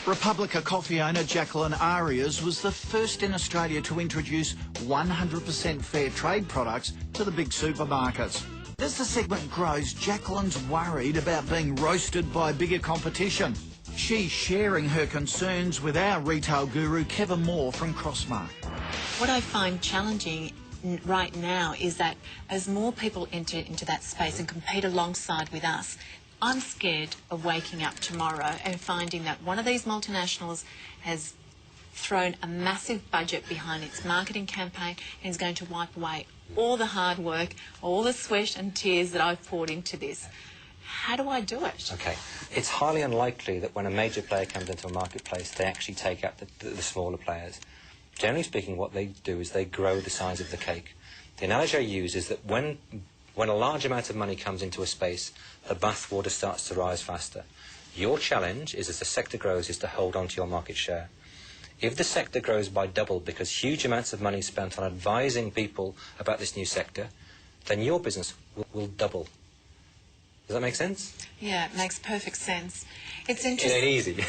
Republica coffee owner Jacqueline Arias was the first in Australia to introduce 100% fair trade products to the big supermarkets. As the segment grows, Jacqueline's worried about being roasted by bigger competition. She's sharing her concerns with our retail guru Kevin Moore from Crossmark. What I find challenging right now is that as more people enter into that space and compete alongside with us, I'm scared of waking up tomorrow and finding that one of these multinationals has thrown a massive budget behind its marketing campaign and is going to wipe away all the hard work, all the sweat and tears that I've poured into this. How do I do it? Okay. It's highly unlikely that when a major player comes into a marketplace, they actually take out the smaller players. Generally speaking, what they do is they grow the size of the cake. The analogy I use is that when a large amount of money comes into a space, the bathwater starts to rise faster. Your challenge is, as the sector grows, is to hold on to your market share. If the sector grows by double because huge amounts of money is spent on advising people about this new sector, then your business will double. Does that make sense? Yeah, it makes perfect sense. It's interesting. It ain't easy.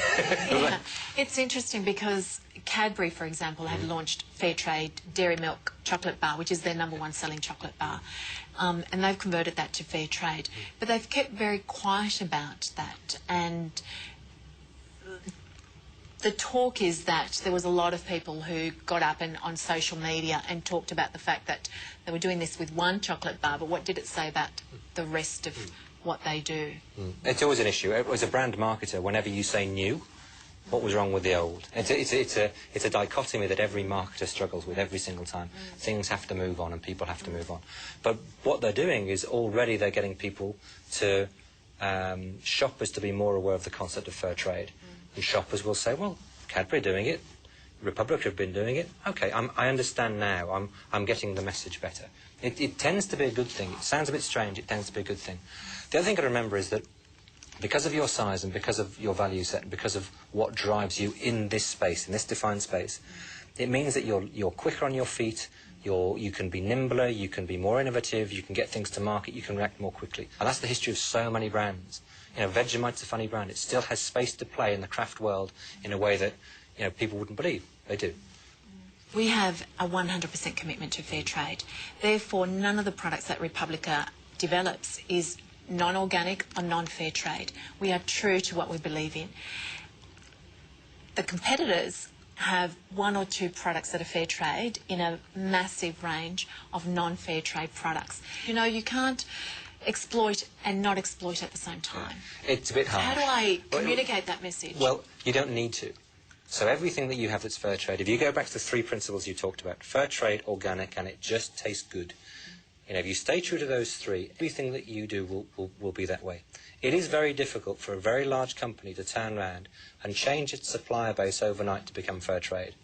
Yeah, it's interesting because Cadbury, for example, have launched Fair Trade Dairy Milk Chocolate Bar, which is their #1 selling chocolate bar, and they've converted that to Fair Trade. But they've kept very quiet about that, and the talk is that there was a lot of people who got up and on social media and talked about the fact that they were doing this with one chocolate bar, but what did it say about the rest of what they do? It's always an issue. As a brand marketer, whenever you say new, what was wrong with the old? It's a dichotomy that every marketer struggles with every single time. Things have to move on and people have to move on. But what they're doing is already they're getting people to, shoppers to be more aware of the concept of fair trade. And shoppers will say, well, Cadbury doing it, Republica have been doing it. Okay, I understand now. I'm getting the message better. It tends to be a good thing. It sounds a bit strange. It tends to be a good thing. The other thing to remember is that because of your size and because of your value set and because of what drives you in this space, in this defined space, it means that you're quicker on your feet, you can be nimbler, you can be more innovative, you can get things to market, you can react more quickly. And that's the history of so many brands. You know, Vegemite's a funny brand. It still has space to play in the craft world in a way that, you know, people wouldn't believe. They do. We have a 100% commitment to fair trade. Therefore, none of the products that Republica develops is non-organic or non-fair trade. We are true to what we believe in. The competitors have 1 or 2 products that are fair trade in a massive range of non-fair trade products. You know, you can't exploit and not exploit at the same time. It's a bit hard. How do I communicate that message? Well, you don't need to. So everything that you have that's fair trade, if you go back to the 3 principles you talked about, fair trade, organic, and it just tastes good. You know, if you stay true to those 3, everything that you do will be that way. It is very difficult for a very large company to turn around and change its supplier base overnight to become fair trade.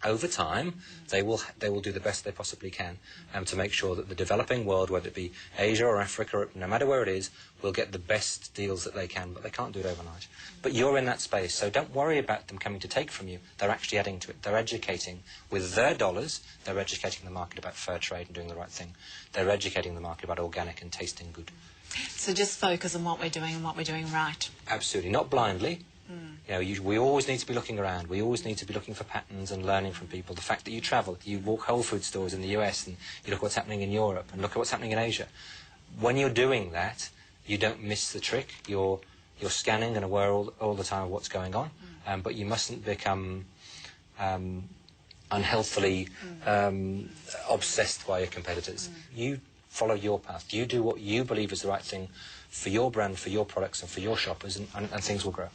Over time, they will do the best they possibly can to make sure that the developing world, whether it be Asia or Africa, or no matter where it is, will get the best deals that they can, but they can't do it overnight. But you're in that space, so don't worry about them coming to take from you. They're actually adding to it. They're educating. With their dollars, they're educating the market about fair trade and doing the right thing. They're educating the market about organic and tasting good. So just focus on what we're doing and what we're doing right. Absolutely. Not blindly. You know, we always need to be looking around. We always need to be looking for patterns and learning from people. The fact that you travel, you walk Whole Food stores in the US and you look at what's happening in Europe and look at what's happening in Asia. When you're doing that, you don't miss the trick. You're scanning and aware all the time of what's going on, but you mustn't become unhealthily obsessed by your competitors. You follow your path. You do what you believe is the right thing for your brand, for your products, and for your shoppers, and things will grow.